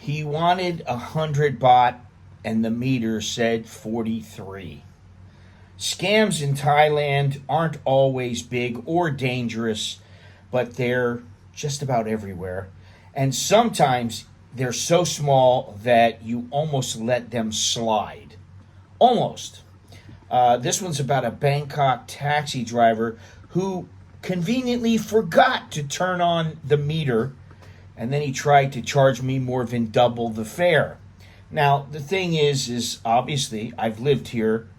He wanted 100 baht and the meter said 43. Scams in Thailand aren't always big or dangerous, but they're just about everywhere. And sometimes they're so small that you almost let them slide. Almost. This one's about a Bangkok taxi driver who conveniently forgot to turn on the meter, and then he tried to charge me more than double the fare. Now, the thing is obviously I've lived here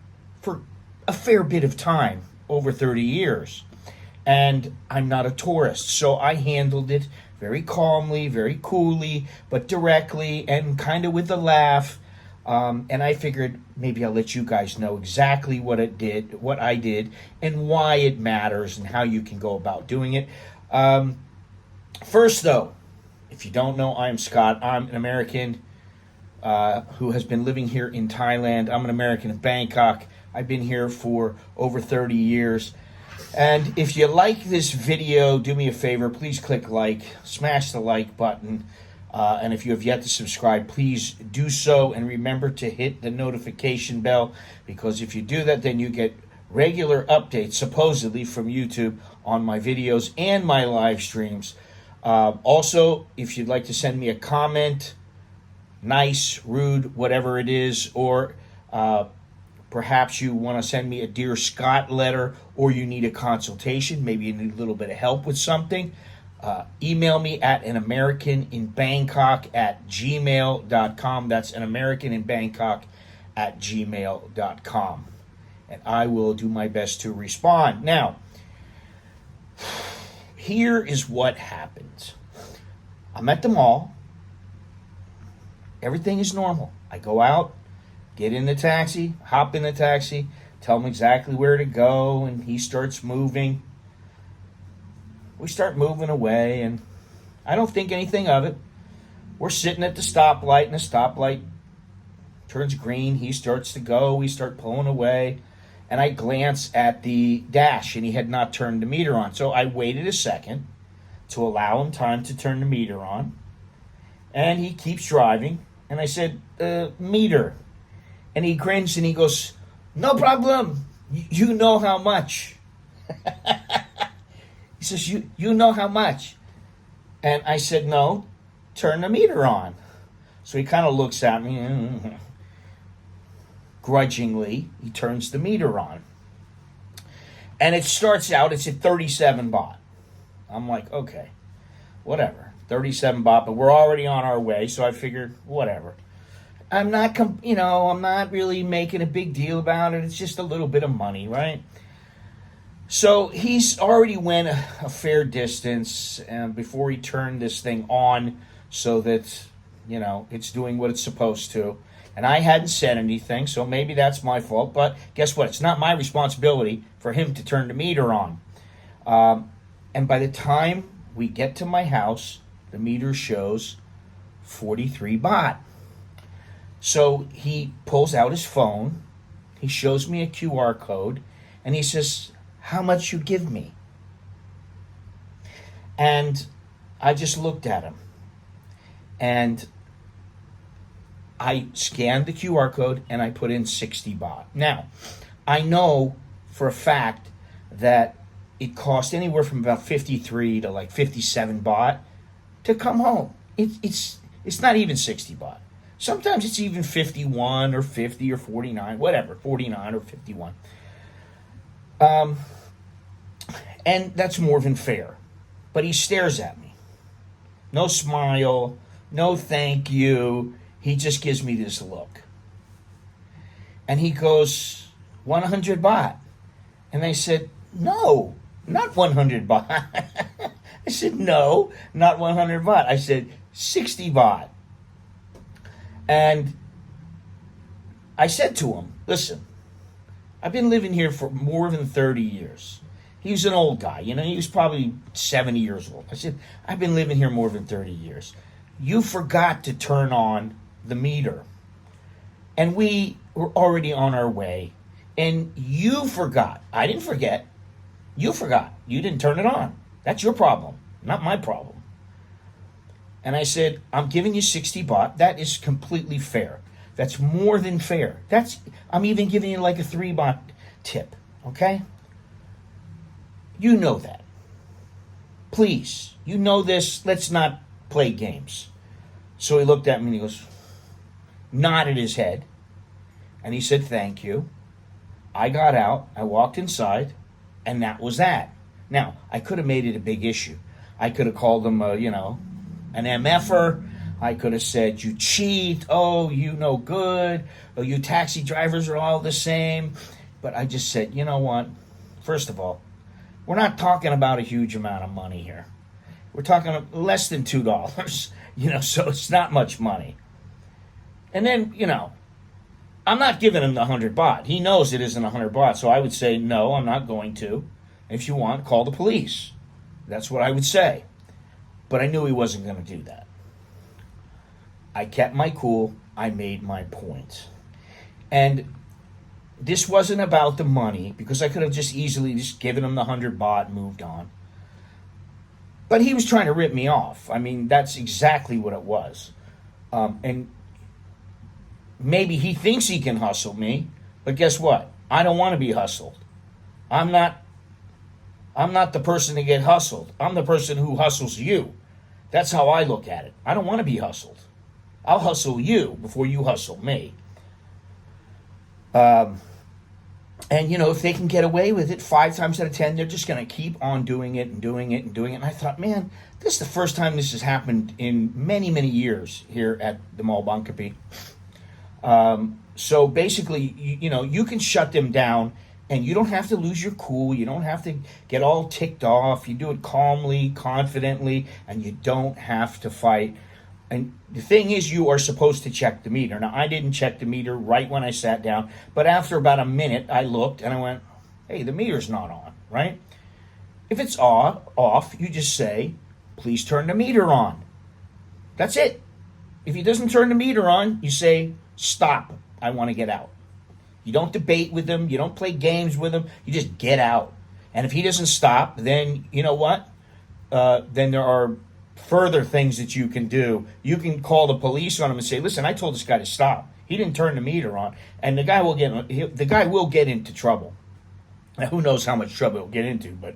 for a fair bit of time, over 30 years, and I'm not a tourist, so I handled it very calmly, very coolly, but directly and kind of with a laugh. And I figured maybe I'll let you guys know exactly what I did, and why it matters, and how you can go about doing it. First, though, if you don't know, I'm Scott. I'm an American who has been living here in Thailand. I'm an American in Bangkok. I've been here for over 30 years. And if you like this video, do me a favor, please click like, smash the like button. And if you have yet to subscribe, please do so. And remember to hit the notification bell, because if you do that, then you get regular updates, supposedly from YouTube, on my videos and my live streams. Also, if you'd like to send me a comment, nice, rude, whatever it is, or perhaps you want to send me a Dear Scott letter, or you need a consultation, maybe you need a little bit of help with something, email me at anamericaninbangkok@gmail.com. That's anamericaninbangkok@gmail.com. And I will do my best to respond. Now, here is what happens. I'm at the mall. Everything is normal. I go out, get in the taxi, hop in the taxi, tell him exactly where to go, and he starts moving. We start moving away, and I don't think anything of it. We're sitting at the stoplight, and the stoplight turns green. He starts to go. We start pulling away, and I glance at the dash, and he had not turned the meter on. So I waited a second to allow him time to turn the meter on, and he keeps driving. And I said, meter. And he grins and he goes, no problem. You know how much. He says, you know how much. And I said, no, turn the meter on. So he kind of looks at me. Grudgingly, he turns the meter on. And it starts out, it's at 37 baht. I'm like, okay, whatever. 37 baht, but we're already on our way, so I figured, whatever. I'm not really making a big deal about it. It's just a little bit of money, right? So he's already went a fair distance before he turned this thing on, so that, it's doing what it's supposed to. And I hadn't said anything, so maybe that's my fault. But guess what? It's not my responsibility for him to turn the meter on. And by the time we get to my house, the meter shows 43 baht. So he pulls out his phone, he shows me a QR code, and he says, how much you give me? And I just looked at him, and I scanned the QR code, and I put in 60 baht. Now, I know for a fact that it cost anywhere from about 53 to like 57 baht to come home. It's not even 60 baht. Sometimes it's even 51 or 50 or 49, whatever, 49 or 51. And that's more than fair. But he stares at me. No smile, no thank you. He just gives me this look. And he goes, 100 baht. And I said, no, not 100 baht. I said, no, not 100 baht. I said, 60 baht. And I said to him, listen, I've been living here for more than 30 years. He was an old guy, he was probably 70 years old. I said, I've been living here more than 30 years. You forgot to turn on the meter. And we were already on our way. And you forgot. I didn't forget. You forgot. You didn't turn it on. That's your problem, not my problem. And I said, I'm giving you 60 baht. That is completely fair. That's more than fair. I'm even giving you like a 3 baht tip, okay? You know that. Please, you know this. Let's not play games. So he looked at me and he goes, nodded his head, and he said, thank you. I got out, I walked inside, and that was that. Now, I could have made it a big issue. I could have called him, an MFer. I could have said, you cheat, oh, you no good, oh, you taxi drivers are all the same. But I just said, you know what? First of all, we're not talking about a huge amount of money here. We're talking less than $2, so it's not much money. And then, I'm not giving him the 100 baht. He knows it isn't 100 baht, so I would say, no, I'm not going to. If you want, call the police. That's what I would say. But I knew he wasn't going to do that. I kept my cool. I made my point. And this wasn't about the money, because I could have just easily just given him the 100 baht and moved on. But he was trying to rip me off. I mean, that's exactly what it was. And maybe he thinks he can hustle me, but guess what? I don't want to be hustled. I'm not the person to get hustled. I'm the person who hustles you. That's how I look at it. I don't want to be hustled. I'll hustle you before you hustle me. And, if they can get away with it 5 times out of 10, they're just going to keep on doing it and doing it and doing it. And I thought, man, this is the first time this has happened in many, many years here at the Mall Bangkok. So basically, you can shut them down, and you don't have to lose your cool. You don't have to get all ticked off. You do it calmly, confidently, and you don't have to fight. And the thing is, you are supposed to check the meter. Now, I didn't check the meter right when I sat down, but after about a minute, I looked and I went, hey, the meter's not on, right? If it's off, you just say, please turn the meter on. That's it. If he doesn't turn the meter on, you say, stop, I want to get out. You don't debate with him. You don't play games with him. You just get out. And if he doesn't stop, then you know what? Then there are further things that you can do. You can call the police on him and say, listen, I told this guy to stop. He didn't turn the meter on. And the guy will get into trouble. Now, who knows how much trouble he'll get into, but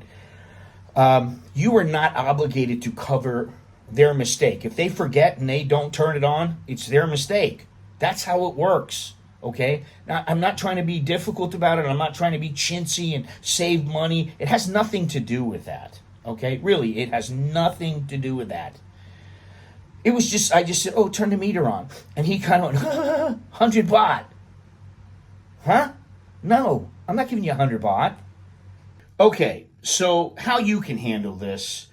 you are not obligated to cover their mistake. If they forget and they don't turn it on, it's their mistake. That's how it works, okay? Now, I'm not trying to be difficult about it. I'm not trying to be chintzy and save money. It has nothing to do with that, okay? Really, it has nothing to do with that. It was just, I just said, oh, turn the meter on. And he kind of went, 100 baht. Huh? No, I'm not giving you 100 baht. Okay, so how you can handle this,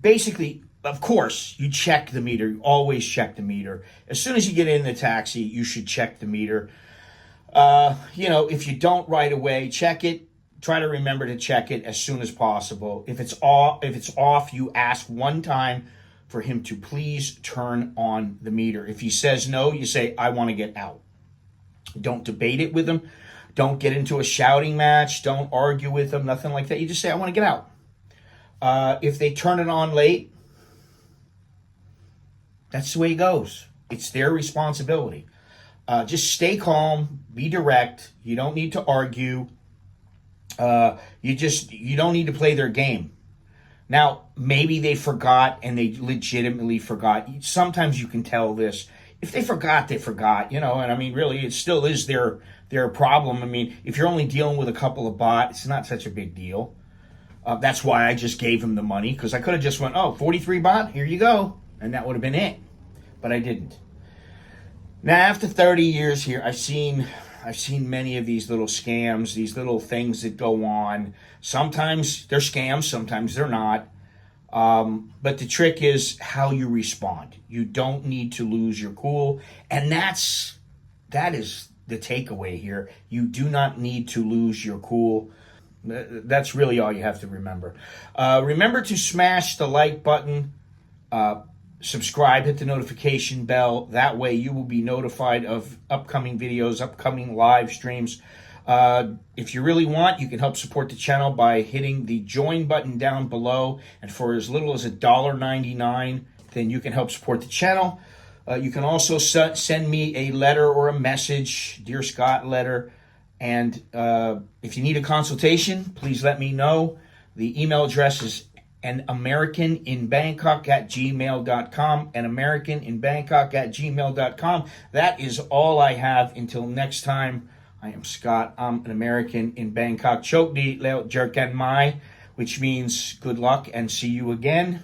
basically, of course, you check the meter. You always check the meter. As soon as you get in the taxi, you should check the meter. If you don't right away, check it. Try to remember to check it as soon as possible. If it's off, you ask one time for him to please turn on the meter. If he says no, you say, I want to get out. Don't debate it with him. Don't get into a shouting match. Don't argue with them. Nothing like that. You just say, I want to get out. If they turn it on late, that's the way it goes. It's their responsibility. Just stay calm. Be direct. You don't need to argue. You don't need to play their game. Now, maybe they forgot and they legitimately forgot. Sometimes you can tell this. If they forgot, they forgot, and I mean, really, it still is their problem. I mean, if you're only dealing with a couple of baht, it's not such a big deal. That's why I just gave him the money, because I could have just went, 43 baht, here you go. And that would have been it. But I didn't. Now, after 30 years here, I've seen many of these little scams, these little things that go on. Sometimes they're scams, sometimes they're not. But the trick is how you respond. You don't need to lose your cool. And that is the takeaway here. You do not need to lose your cool. That's really all you have to remember. Remember to smash the like button. Subscribe, hit the notification bell. That way you will be notified of upcoming videos, upcoming live streams. If you really want, you can help support the channel by hitting the join button down below. And for as little as $1.99, then you can help support the channel. You can also send me a letter or a message, Dear Scott letter. And if you need a consultation, please let me know. The email address is anamericaninbangkok@gmail.com. anamericaninbangkok@gmail.com. That is all I have. Until next time, I am Scott. I'm an American in Bangkok. Chok di leo jerkan mai, which means good luck and see you again.